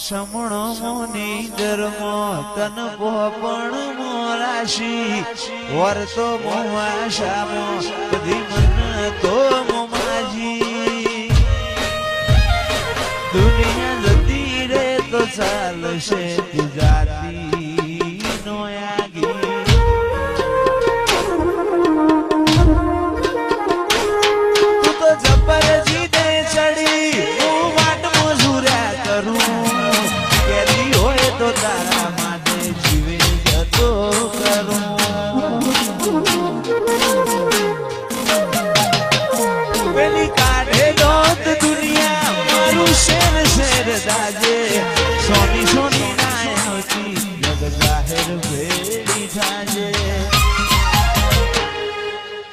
સમણો મોની ધર્મો તન પોપણ મોરાશી વર્તો મોવાશામો બધી મન તો મોમાજી દુનિયા જતી રે તો ચાલશે ગુજરાતી નો આગી તું તો જબર જીદે ચડી હું વાટ મજૂર્યા કરું તો તારા માટે જીવે જતો કરું પેલી કાઢે દોત દુનિયા મારું શેર શેર દાજે સોની સોની નાયતી જગ જાહેર ભેડી થાજે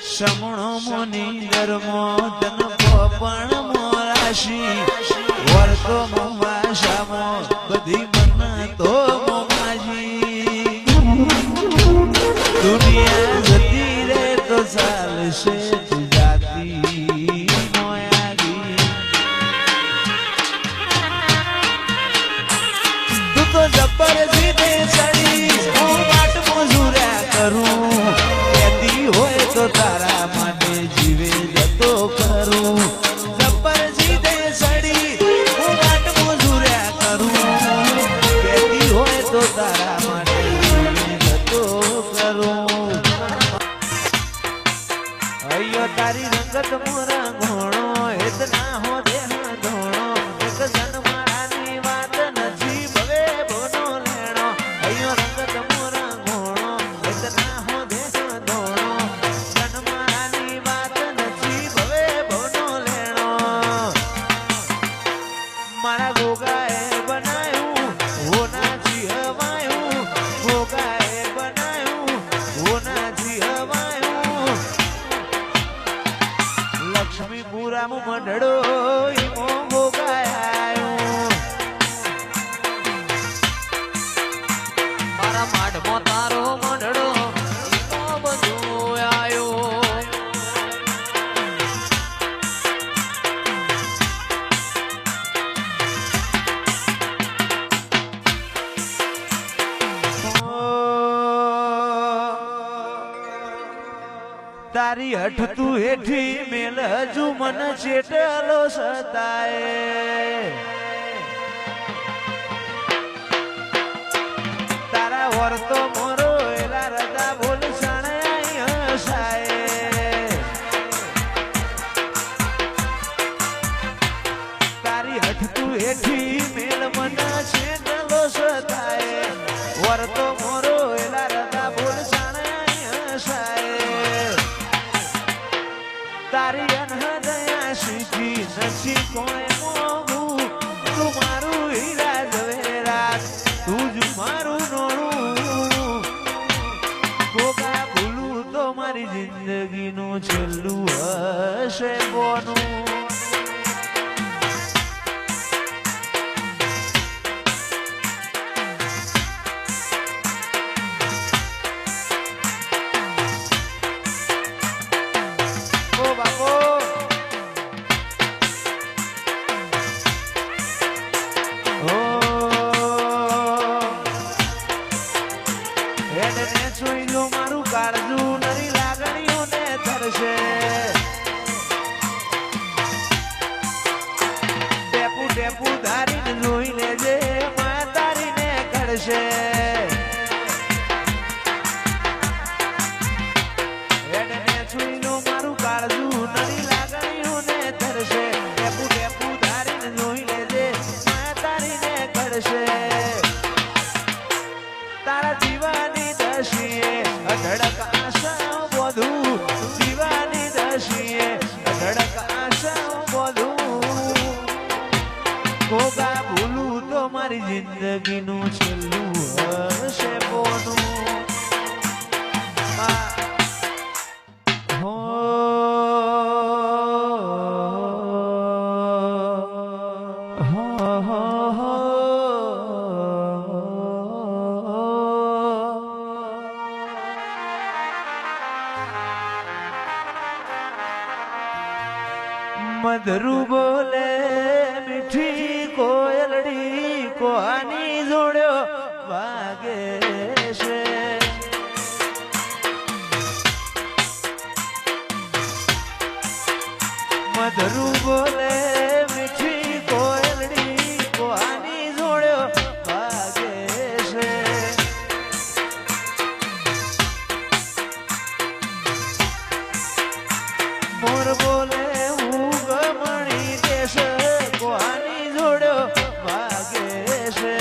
સમણો મોની ધર્મો તન પોપણ મોરાશી વર્તો મોવાશામો બધી તો મોમાજી દુનિયા જતી રે તો ચાલશે જાતી મોયાગી તું તો જબર જીદે ચડી હું વાટ મજૂર્યા કરું કહેતી હોય તો તારા માટે જીવે જતો કરું જબર જીદે ચડી હું વાટ મજૂર્યા કરું તો તારા માટે જતો કરું અયો તારી રંગત મોરા ઘોણો હેત ના હો દેહ ધોણો એક જન્મારાની વાત નથી ભવે બોનો લેણો અયો રંગત મોરા ઘોણો હેત ના હો દેહ ધોણો જન્મારાની વાત નથી ભવે બોનો લેણો મારા ગોગાએ બનાયું હોના મંડળો ઈમો ભોગાયો મારા માઢમાં તારો મંડળો ઈમો બધો આયો તારી હઠ તું હેઠી મેલ હજુ મન ચેટલો સતાય તારા વર્તો મોરો એલા રજા બોલ સણાય હસાય તારી હઠ તું હેઠી મેલ મન ચેટલો સતાય વર્તો મોરો એલા રજા બોલ સણાય હસાય તારી અનહદયા શીખી નથી કોઈ મોગું તું મારું હીરા ઝવેરાત તું જ મારું નોણું કોકા ભૂલું તો મારી જિંદગીનું છેલ્લું હશે કોનું મારું કાળજુ નરી લાગણીઓને ધરશે ટેપુ ટેપુ ધારીને જોઈ લેજે માં તારીને કરશે મારું કાળજુ નરી લાગણીઓને ધરશે ટેપુ ટેપુ ધારીને જોઈ લેજે માં તારીને કરશે તારા જીવાની દશીએ અઢળક આશા બધું જીવાની દશીએ અઢળક આશા બધું કોકા ભૂલું તો મારી જિંદગીનું છેલ્લું હશે બોનું મધરુ બોલે મીઠી કોયલડી કોની જોડ્યો વાગે છે મધરું બોલે મીઠી કોયલડી કોની જોડ્યો વાગે છે મોર બોલે હું ગમણી દેશ કોની જોડ્યો વાગે છે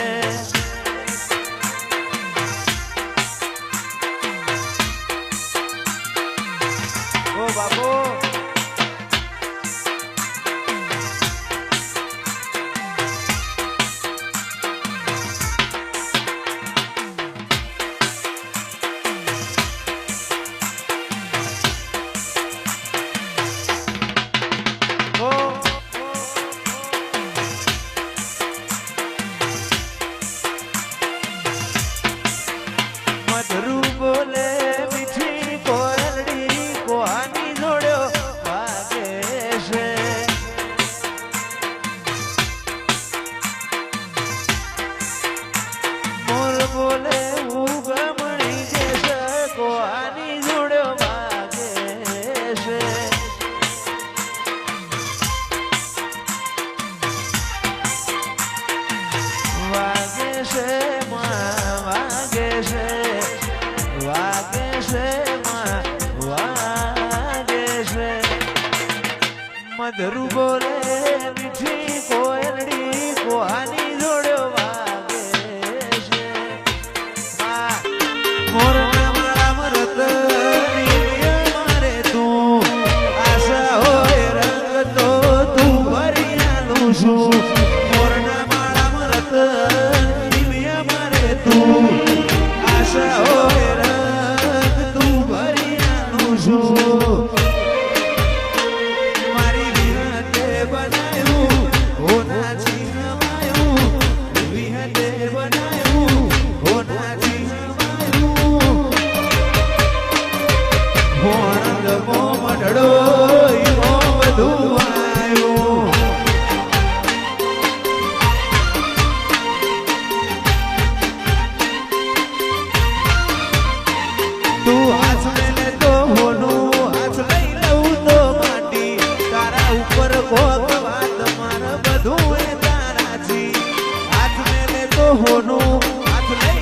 ઓ બાબો મધરું બોલે મીઠી કોયલડી કોની જોડ્યો વાગે છે મોર બોલે હું ગમણી દેશ કોની જોડ્યો વાગે છે વાગે છે વાગે છે વાગે છે વાગે છે મધરું બોલે મીઠી કોયલડી કોની જોડ્યો વાગે છે મોરના મારા મરત મારે તું આશા હોય રંગ તો તું ભરી આલું છું મોરના મારા મરત મારે તું આશા હોય રંગ તું ભરી આલું છું મારી વિહતે બનાયું હોના છીનવાયું વિહતે બનાયું હોના છીનવાયું ભોણંદ મોમડડો ઈમો બધું આવ્યું તું હાથ મેલે તો હોનું હાથ લઈ લઉં તો માટી તારા ઉપર કોક વાત માર બધું એ તારાથી હાથ મેલે તો હોનું હાથ લઈ